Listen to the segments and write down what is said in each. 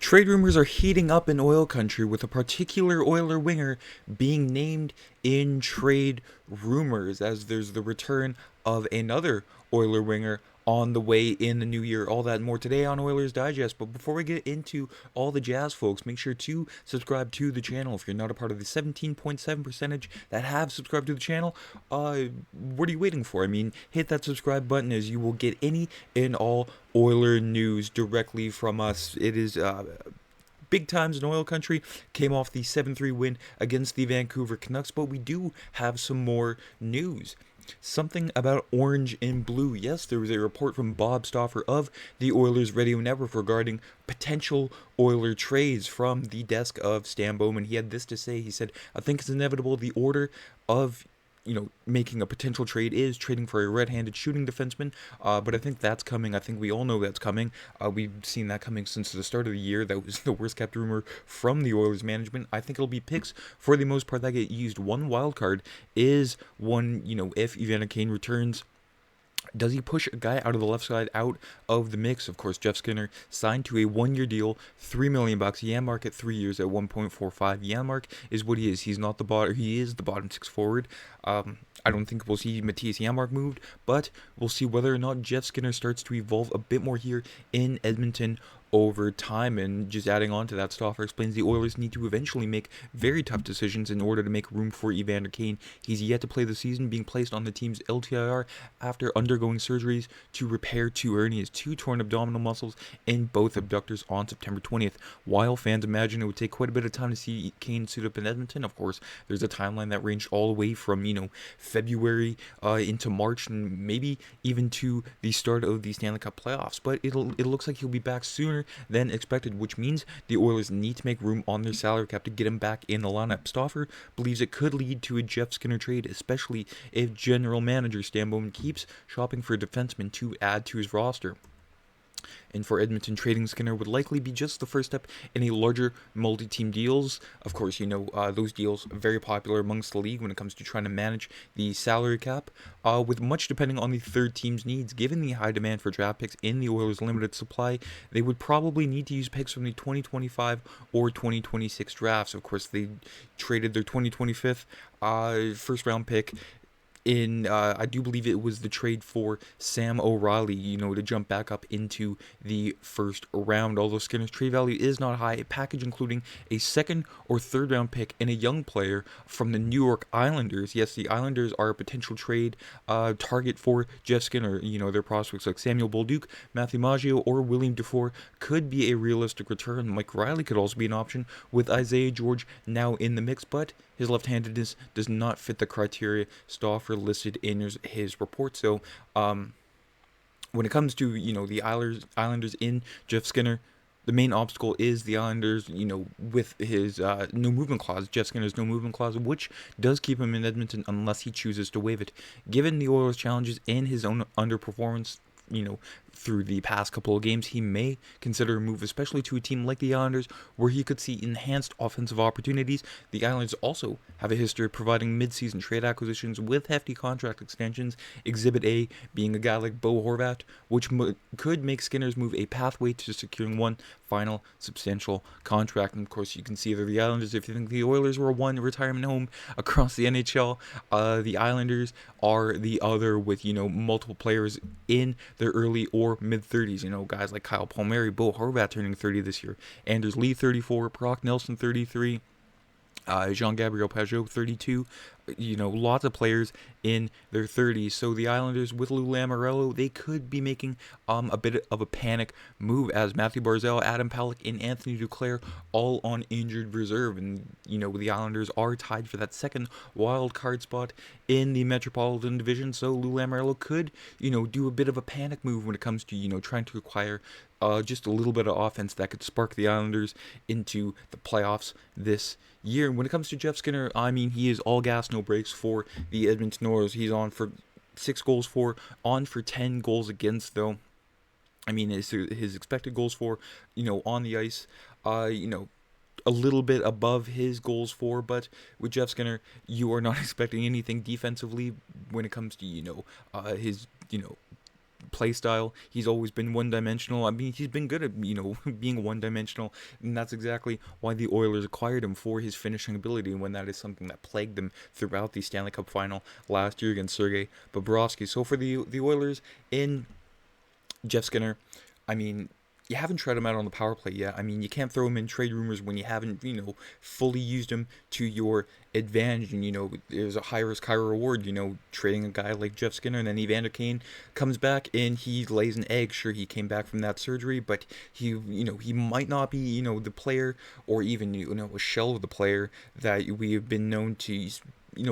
Trade rumors are heating up in oil country with a particular Oiler winger being named in trade rumors as there's the return of another Oiler winger on the way in the new year. All that and more today on Oilers Digest. But before we get into all the jazz, folks, make sure to subscribe to the channel. If you're not a part of the 17.7% that have subscribed to the channel, what are you waiting for? I mean, hit that subscribe button as you will get any and all Oiler news directly from us. It is big times in oil country. Came off the 7-3 win against the Vancouver Canucks, but we do have some more news. Something about orange and blue. Yes, there was a report from Bob Stauffer of the Oilers Radio Network regarding potential Oiler trades from the desk of Stan Bowman. He had this to say. He said, I think it's inevitable the order of making a potential trade is trading for a red-handed shooting defenseman, but I think that's coming. I think we all know that's coming. We've seen that coming since the start of the year. That was the worst-kept rumor from the Oilers management. I think it'll be picks for the most part that get used. One wild card is one, if Evander Kane returns. Does he push a guy out of the left side out of the mix? Of course, Jeff Skinner signed to a one-year deal, $3 million. Janmark at 3 years at 1.45. Janmark is what he is. He's not the bottom. He is the bottom six forward. I don't think we'll see Matthias Janmark moved, but we'll see whether or not Jeff Skinner starts to evolve a bit more here in Edmonton over time. And just adding on to that, Stauffer explains the Oilers need to eventually make very tough decisions in order to make room for Evander Kane. He's yet to play the season, being placed on the team's LTIR after undergoing surgeries to repair two hernias, two torn abdominal muscles in both abductors on September 20th. While fans imagine it would take quite a bit of time to see Kane suit up in Edmonton, of course, there's a timeline that ranged all the way from, February into March and maybe even to the start of the Stanley Cup playoffs. But it looks like he'll be back sooner than expected, which means the Oilers need to make room on their salary cap to get him back in the lineup. Stauffer believes it could lead to a Jeff Skinner trade, especially if general manager Stan Bowman keeps shopping for defensemen to add to his roster. And for Edmonton, trading Skinner would likely be just the first step in a larger multi-team deals. Of course, those deals are very popular amongst the league when it comes to trying to manage the salary cap, with much depending on the third team's needs. Given the high demand for draft picks in the Oilers' limited supply, they would probably need to use picks from the 2025 or 2026 drafts. Of course, they traded their 2025 first-round pick in, I do believe it was the trade for Sam O'Reilly, to jump back up into the first round. Although Skinner's trade value is not high, a package including a second or third round pick and a young player from the New York Islanders. Yes, the Islanders are a potential trade target for Jeff Skinner. Their prospects like Samuel Bolduc, Matthew Maggio, or William Dufour could be a realistic return. Mike Riley could also be an option with Isaiah George now in the mix, but his left-handedness does not fit the criteria Stauffer listed in his report. So when it comes to, the Islanders in Jeff Skinner, the main obstacle is the Islanders, with his no movement clause, Jeff Skinner's no movement clause, which does keep him in Edmonton unless he chooses to waive it. Given the Oilers' challenges and his own underperformance, through the past couple of games, he may consider a move, especially to a team like the Islanders, where he could see enhanced offensive opportunities. The Islanders also have a history of providing mid-season trade acquisitions with hefty contract extensions, Exhibit A being a guy like Bo Horvat, which could make Skinner's move a pathway to securing one final substantial contract. And of course, you can see that the Islanders, if you think the Oilers were one retirement home across the NHL, the Islanders are the other, with, multiple players in their early or mid-30s, guys like Kyle Palmieri, Bo Horvat turning 30 this year, Anders Lee 34, Brock Nelson 33, Jean-Gabriel Pageau 32, lots of players in their 30s. So the Islanders with Lou Lamoriello, they could be making a bit of a panic move, as Matthew Barzal, Adam Pelech, and Anthony Duclair all on injured reserve. And, the Islanders are tied for that second wild card spot in the Metropolitan Division. So Lou Lamoriello could, do a bit of a panic move when it comes to, trying to acquire just a little bit of offense that could spark the Islanders into the playoffs this year. And when it comes to Jeff Skinner, I mean, he is all gas, no brakes for the Edmonton Oilers. He's on for 6 goals for, on for 10 goals against, though. I mean, his expected goals for, on the ice, a little bit above his goals for, but with Jeff Skinner, you are not expecting anything defensively when it comes to, his, play style. He's always been one-dimensional. I mean, he's been good at, being one-dimensional, and that's exactly why the Oilers acquired him, for his finishing ability, when that is something that plagued them throughout the Stanley Cup final last year against Sergei Bobrovsky. So for the Oilers in Jeff Skinner, I mean, you haven't tried him out on the power play yet. I mean, you can't throw him in trade rumors when you haven't, fully used him to your advantage. And, there's a high risk, high reward, trading a guy like Jeff Skinner. And then Evander Kane comes back and he lays an egg. Sure, he came back from that surgery, but he might not be, the player, or even, a shell of the player that we have been known to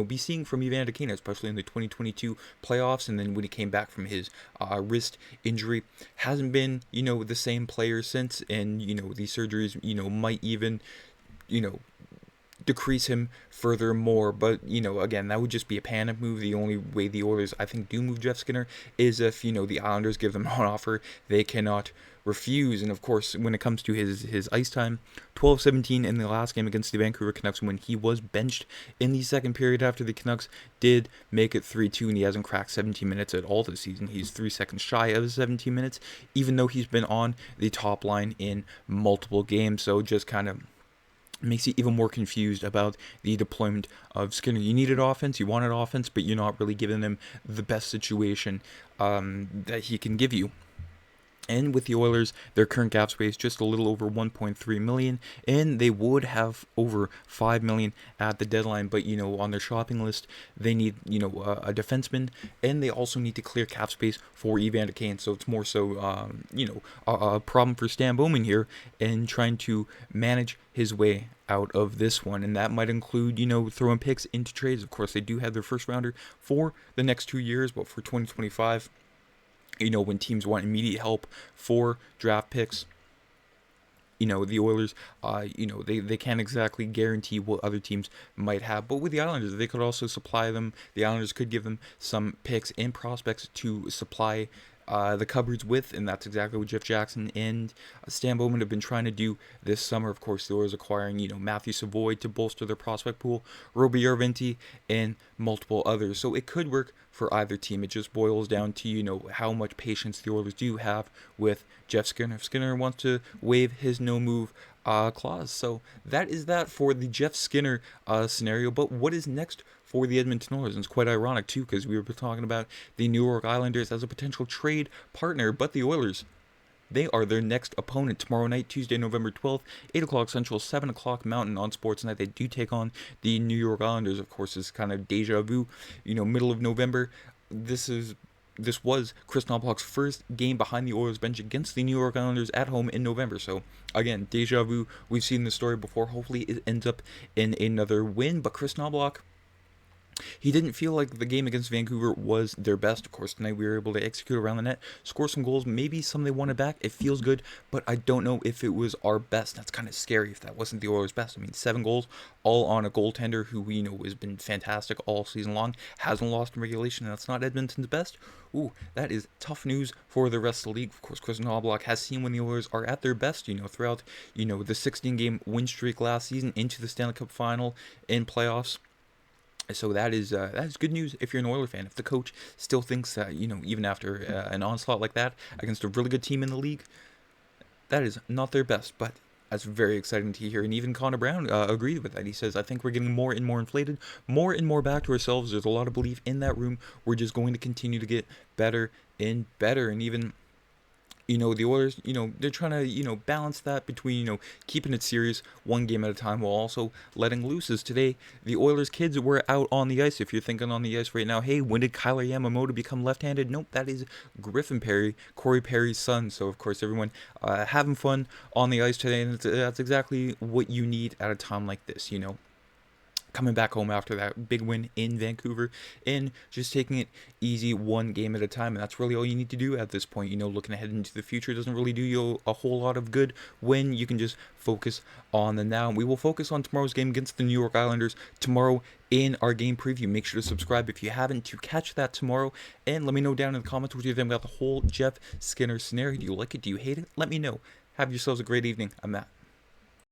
be seeing from Evander Kane, especially in the 2022 playoffs, and then when he came back from his wrist injury, hasn't been, the same player since, and, these surgeries, might even, decrease him furthermore. But, again, that would just be a panic move. The only way the Oilers, I think, do move Jeff Skinner is if, the Islanders give them an offer they cannot refuse. And of course, when it comes to his ice time, 12-17 in the last game against the Vancouver Canucks, when he was benched in the second period after the Canucks did make it 3-2, and he hasn't cracked 17 minutes at all this season. He's 3 seconds shy of 17 minutes, even though he's been on the top line in multiple games. So just kind of makes you even more confused about the deployment of Skinner. You needed offense, you wanted offense, but you're not really giving him the best situation that he can give you. And with the Oilers, their current cap space just a little over $1.3 million, and they would have over $5 million at the deadline. But on their shopping list, they need a defenseman, and they also need to clear cap space for Evander Kane. So it's more so a problem for Stan Bowman here, and trying to manage his way out of this one, and that might include throwing picks into trades. Of course, they do have their first rounder for the next 2 years, but for 2025. When teams want immediate help for draft picks, the Oilers, they can't exactly guarantee what other teams might have. But with the Islanders, they could also supply them. The Islanders could give them some picks and prospects to supply the cupboards with, and that's exactly what Jeff Jackson and Stan Bowman have been trying to do this summer. Of course, the Oilers acquiring, Matthew Savoy to bolster their prospect pool, Roby Yarvinti, and multiple others. So it could work for either team. It just boils down to, how much patience the Oilers do have with Jeff Skinner. If Skinner wants to waive his no-move clause. So that is that for the Jeff Skinner scenario. But what is next for the Edmonton Oilers? And it's quite ironic, too, because we were talking about the New York Islanders as a potential trade partner, but the Oilers, they are their next opponent tomorrow night, Tuesday, November 12th, 8 o'clock Central, 7 o'clock Mountain on Sportsnet. They do take on the New York Islanders. Of course, it's kind of deja vu, middle of November. This was Kris Knoblauch's first game behind the Oilers bench against the New York Islanders at home in November. So, again, deja vu. We've seen this story before. Hopefully it ends up in another win. But Kris Knoblauch, he didn't feel like the game against Vancouver was their best. Of course, tonight we were able to execute around the net, score some goals, maybe some they wanted back. It feels good, but I don't know if it was our best. That's kind of scary if that wasn't the Oilers' best. I mean, 7 goals, all on a goaltender who has been fantastic all season long, hasn't lost in regulation, and that's not Edmonton's best. Ooh, that is tough news for the rest of the league. Of course, Kris Knoblauch has seen when the Oilers are at their best, throughout, the 16-game win streak last season into the Stanley Cup final and playoffs. So that is good news if you're an Oilers fan. If the coach still thinks that, even after an onslaught like that against a really good team in the league, that is not their best. But that's very exciting to hear. And even Connor Brown agreed with that. He says, I think we're getting more and more inflated, more and more back to ourselves. There's a lot of belief in that room. We're just going to continue to get better and better. And even the Oilers, they're trying to, balance that between, keeping it serious one game at a time while also letting loose. As today, the Oilers kids were out on the ice. If you're thinking on the ice right now, hey, when did Kyler Yamamoto become left-handed? Nope, that is Griffin Perry, Corey Perry's son. So, of course, everyone having fun on the ice today, and that's exactly what you need at a time like this, coming back home after that big win in Vancouver and just taking it easy one game at a time. And that's really all you need to do at this point. Looking ahead into the future doesn't really do you a whole lot of good when you can just focus on the now. And we will focus on tomorrow's game against the New York Islanders tomorrow in our game preview. Make sure to subscribe if you haven't to catch that tomorrow. And let me know down in the comments what you think about the whole Jeff Skinner scenario. Do you like it? Do you hate it? Let me know. Have yourselves a great evening. I'm Matt.